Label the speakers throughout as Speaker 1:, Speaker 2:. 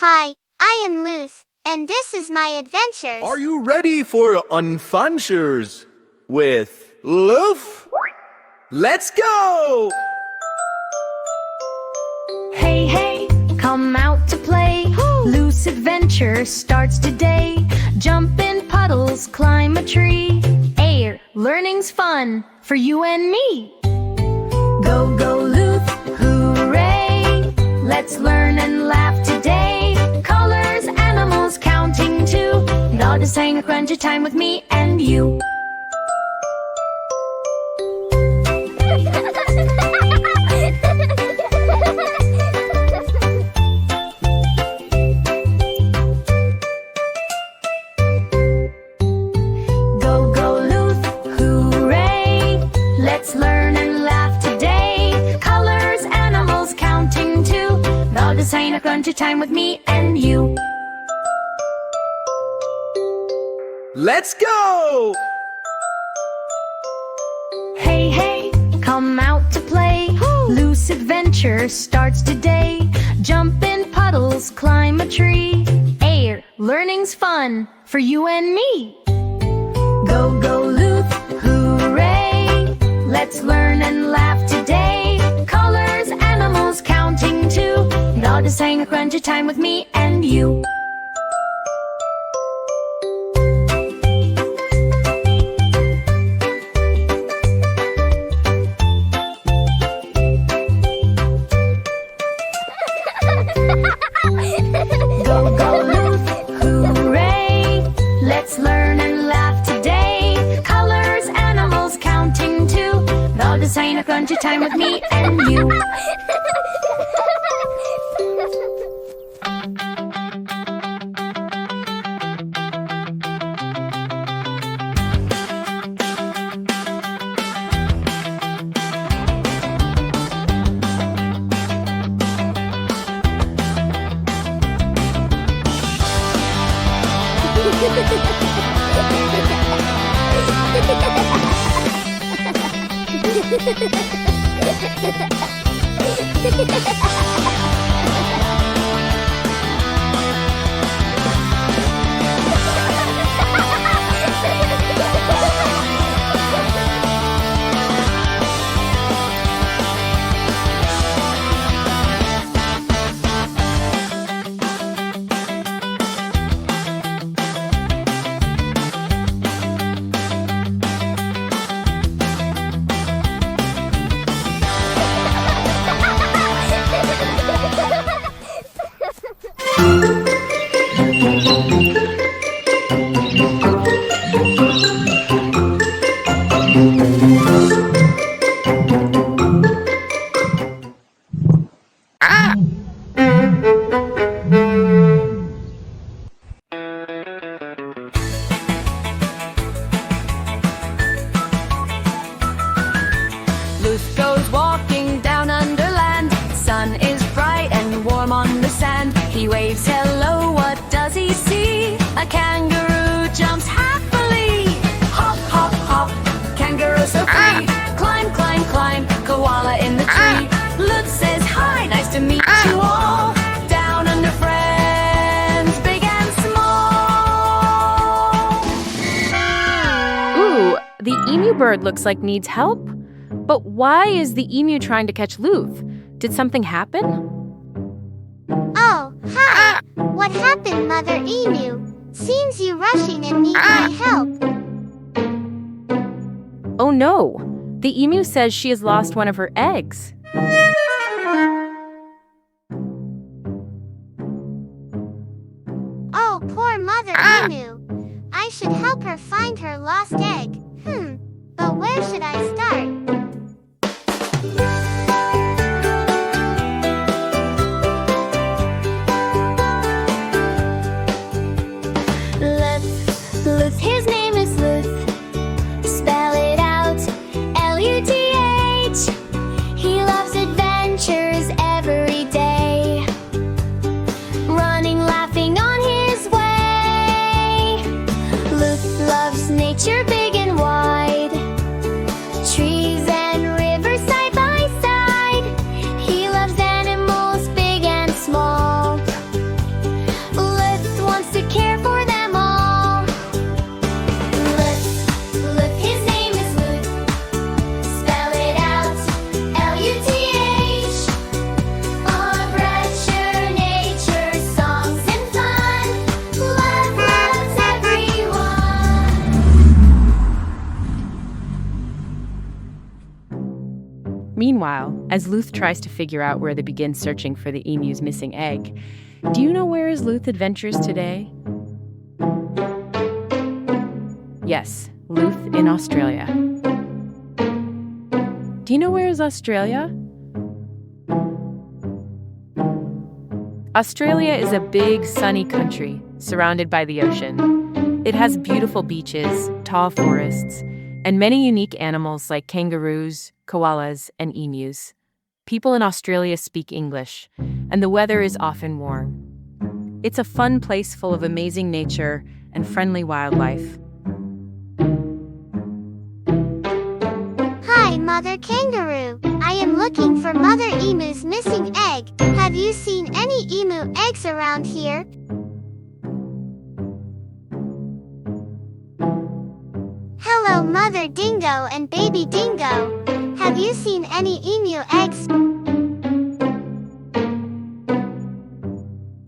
Speaker 1: Hi, I am Luth, and this is my adventures.
Speaker 2: Are you ready for adventures with Luth? Let's go!
Speaker 3: Hey, hey, come out to play. Loose adventure starts today. Jump in puddles, climb a tree. Air, learning's fun for you and me. Go, go, Luth, hooray! Let's learn and laugh today. Colors, animals, counting too. Now to sing a crunchy time with me and you. Go, go, Luth, hooray! Let's learn and laugh today. Colors, animals, counting too. Now to sing a crunchy time with me and you.
Speaker 2: Let's go!
Speaker 3: Hey, hey, come out to play. Loose adventure starts today. Jump in puddles, climb a tree. Air, learning's fun for you and me. Go, go, Luth, hooray! Let's learn and laugh today. Colors, animals, counting too. Now to sing a crunchy time with me and you. Go, go, Luth, hooray! Let's learn and laugh today. Colors, animals, counting too. Now to sing a crunchy time with me and you. Luth goes walking down under land. Sun is bright and warm on the sand. He waves hello, what does he see? A kangaroo jumps happily. Hop, hop, hop, kangaroo so free. Climb, climb, climb, koala in the tree. Luth says hi, nice to meet you all. Down under friends, big and small.
Speaker 4: Ooh, the emu bird looks like needs help. But why is the emu trying to catch Luth? Did something happen?
Speaker 1: Oh, hi! What happened, Mother Emu? Seems you rushing and need my help.
Speaker 4: Oh no, the emu says she has lost one of her eggs.
Speaker 1: Oh, poor Mother Emu. I should help her find her lost egg. But where should I start?
Speaker 3: Luth, his name is Luth. Spell it out, L-U-T-H. He loves adventures every day. Running, laughing on his way. Luth loves nature big and wide. Trees and rivers side by side. He loves animals big and small.
Speaker 4: Meanwhile, as Luth tries to figure out where they begin searching for the emu's missing egg, do you know where his Luth adventures today? Yes, Luth in Australia. Do you know where is Australia? Australia is a big, sunny country surrounded by the ocean. It has beautiful beaches, tall forests, and many unique animals like kangaroos, koalas, and emus. People in Australia speak English, and the weather is often warm. It's a fun place full of amazing nature and friendly wildlife.
Speaker 1: Hi, Mother Kangaroo. I am looking for Mother Emu's missing egg. Have you seen any emu eggs around here? Hello, Mother Dingo and Baby Dingo. Have you seen any emu eggs?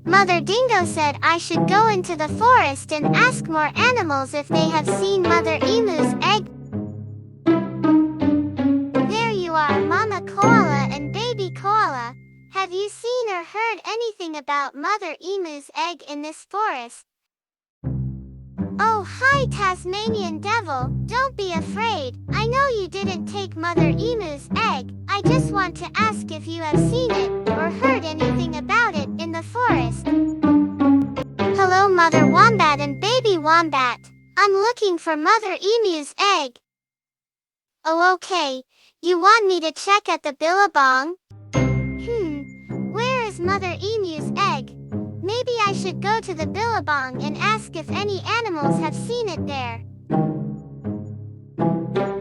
Speaker 1: Mother Dingo said I should go into the forest and ask more animals if they have seen Mother Emu's egg. There you are, Mama Koala and Baby Koala. Have you seen or heard anything about Mother Emu's egg in this forest? Oh, hi, Tasmanian Devil. Don't be afraid. I know you didn't take Mother Emu's egg. I just want to ask if you have seen it or heard anything about it in the forest. Hello, Mother Wombat and Baby Wombat. I'm looking for Mother Emu's egg. Oh, okay. You want me to check at the billabong? Where is Mother Emu's egg? Maybe I should go to the billabong and ask if any animals have seen it there.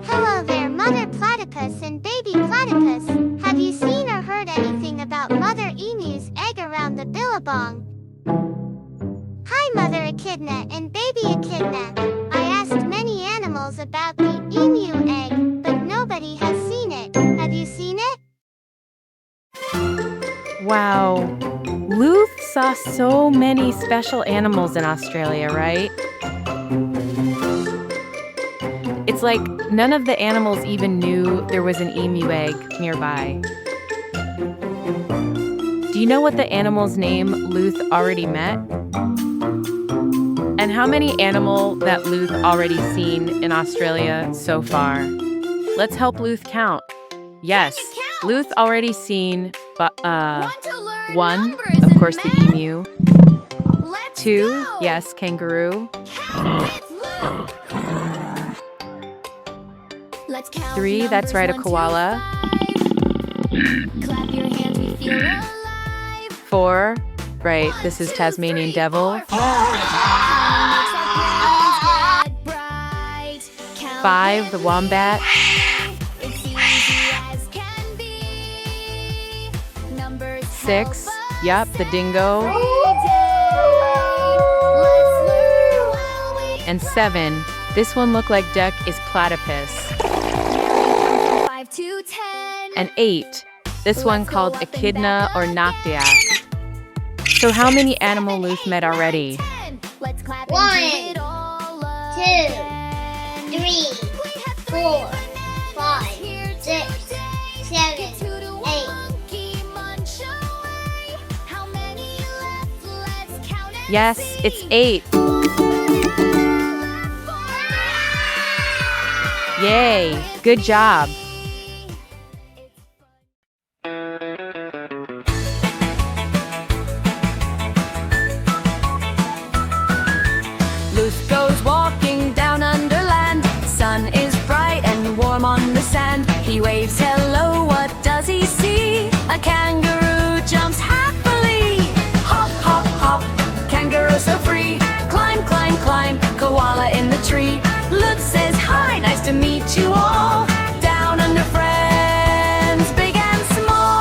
Speaker 1: Hello there, Mother Platypus and Baby Platypus. Have you seen or heard anything about Mother Emu's egg around the billabong? Hi, Mother Echidna and Baby Echidna. I asked many animals about the emu egg, but nobody has seen it. Have you seen it?
Speaker 4: Wow. Luth saw so many special animals in Australia, right? It's like none of the animals even knew there was an emu egg nearby. Do you know what the animal's name Luth already met? And how many animal that Luth already seen in Australia so far? Let's help Luth count. Yes, Luth already seen one, of course, the emu. 2, yes, kangaroo. 3, that's right, a koala. 4, right, this is Tasmanian devil. 5, the wombat. 6, yup, the dingo. And 7, this one looked like duck, is platypus. And 8, this one called echidna or noctiac. So how many animal Luth met already?
Speaker 1: 1, 2, 3, 4, 5, 6, 7, 8.
Speaker 4: Yes, it's 8. Yay, good job.
Speaker 3: Luth goes walking down underland. Sun is bright and warm on the sand. He waves hello, what does he see? A kangaroo jumps happily. Hop, hop, hop, kangaroo so free. Climb, climb, climb, koala in the tree. Luth says hi, nice to meet you all. Down under friends, big and small.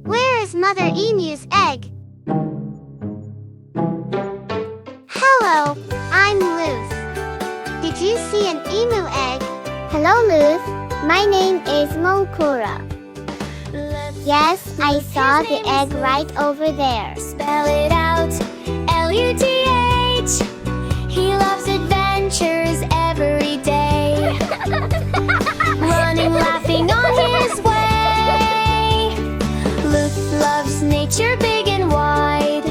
Speaker 1: Where is Mother Emu's egg? Hello, I'm Luth. Did you see an emu egg? Hello, Luth. My name is Mokura. Yes, I saw the egg right over there.
Speaker 5: Spell it out, Luth. He loves adventures every day. Running, laughing on his way. Luth loves nature big and wide.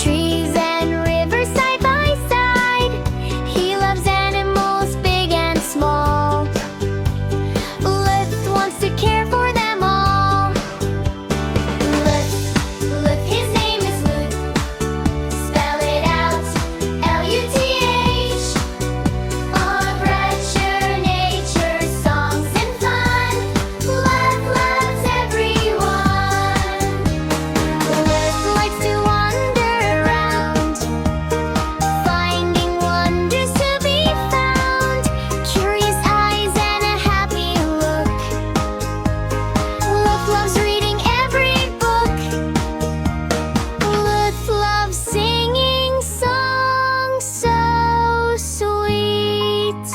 Speaker 5: Trees and rivers side by side. He loves animals big and small. Luth wants to care for them all. Luth, his name is Luth. Spell it out, Luth. Adventure, nature, songs and fun. Luth loves everyone. Luth likes to wander around, finding wonders to be found. Curious eyes and a happy look. Luth loves reading every book. Luth loves singing songs so sweet.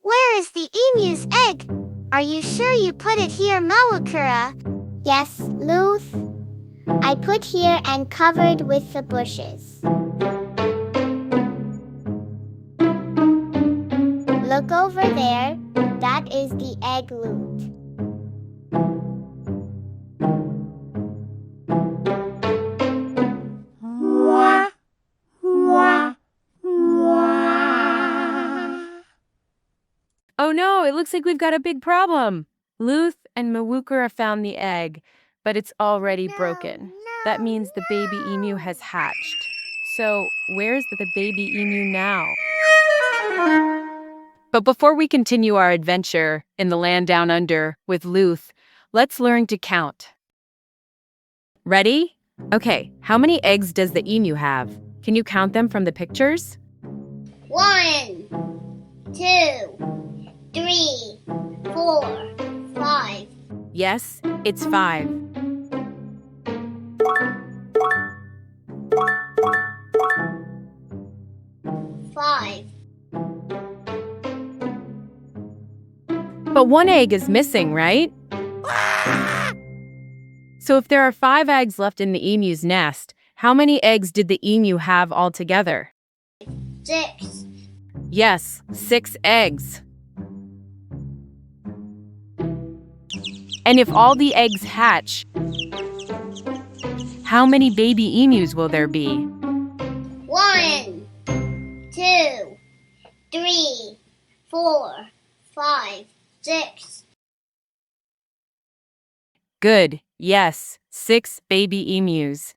Speaker 1: Where is the emu's egg? Are you sure you put it here, Mawakura? Yes, Luth. I put here and covered with the bushes. Look over there. That is the egg, Luth.
Speaker 4: Oh no, it looks like we've got a big problem. Luth and Mawukura found the egg, but it's already broken. That means the baby emu has hatched. So, where's the baby emu now? But before we continue our adventure in the land down under with Luth, let's learn to count. Ready? Okay, how many eggs does the emu have? Can you count them from the pictures?
Speaker 1: 1, 2, 3, 4, 5.
Speaker 4: Yes, it's 5. But one egg is missing, right? So if there are 5 eggs left in the emu's nest, how many eggs did the emu have altogether?
Speaker 1: 6.
Speaker 4: Yes, 6 eggs. And if all the eggs hatch, how many baby emus will there be?
Speaker 1: 1, 2, 3, 4, 5, 6.
Speaker 4: Good. Yes, 6 baby emus.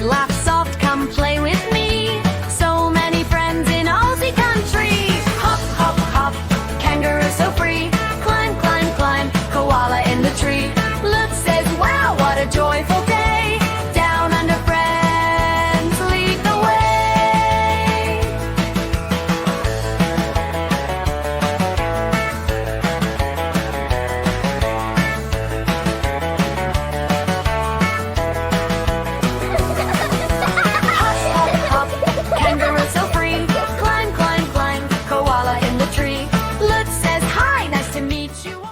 Speaker 3: laugh soft, come play with me. So many friends in Aussie country. Hop, hop, hop, kangaroo so free. Climb, climb, climb, koala in the tree. Luth says, wow, what a joyful day. Down under friends lead the way. Hop, hop, hop, kangaroo so free. Climb, climb, climb, koala in the tree. Luth says, hi, nice to meet you all.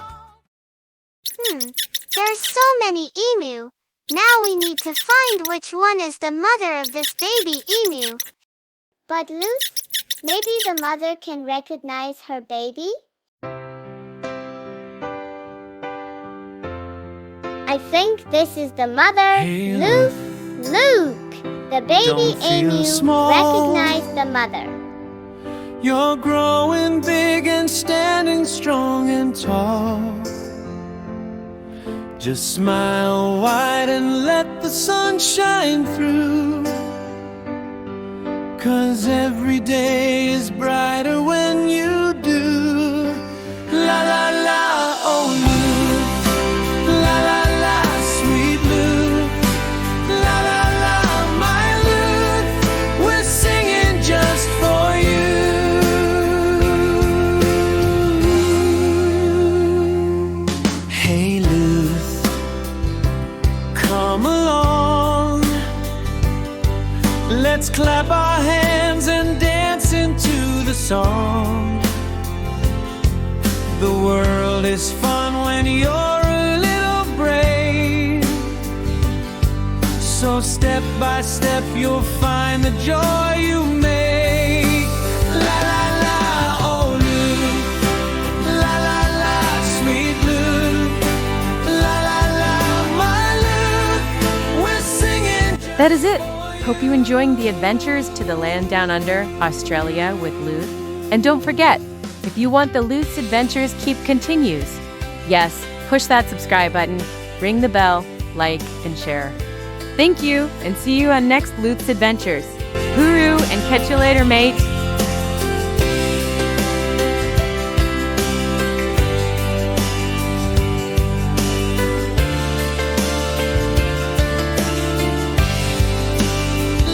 Speaker 1: There's so many emu. Now we need to find which one is the mother of this baby emu. But Luth, maybe the mother can recognize her baby? I think this is the mother.
Speaker 6: Hey,
Speaker 1: Luth, look! The baby
Speaker 6: Don't feel
Speaker 1: emu
Speaker 6: small.
Speaker 1: recognized the mother.
Speaker 6: You're growing big and standing strong and tall. Just smile wide and let the sun shine through. 'Cause every day is brighter when you do. La la la, oh Luth. La la la, sweet Luth. La la la, my Luth. We're singing just for you. Hey Luth, come along. Let's clap our hands and dance into the song. The world is fun when you're a little brave. So step by step you'll find the joy you make. La la la, oh Luth. La la la, sweet Luth. La la la, my Luth. We're singing.
Speaker 4: That is it. Hope you're enjoying the adventures to the land down under, Australia with Luth. And don't forget, if you want the Luth's adventures keep continues, yes, push that subscribe button, ring the bell, like, and share. Thank you, and see you on next Luth's adventures. Hooroo, and catch you later, mate.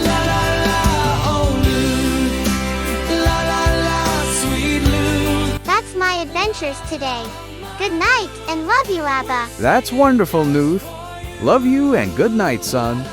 Speaker 6: La la la, oh Luth. La la la, sweet Luth.
Speaker 1: That's my adventures today. Good night and love you, Abba.
Speaker 2: That's wonderful, Luth. Love you and good night, son.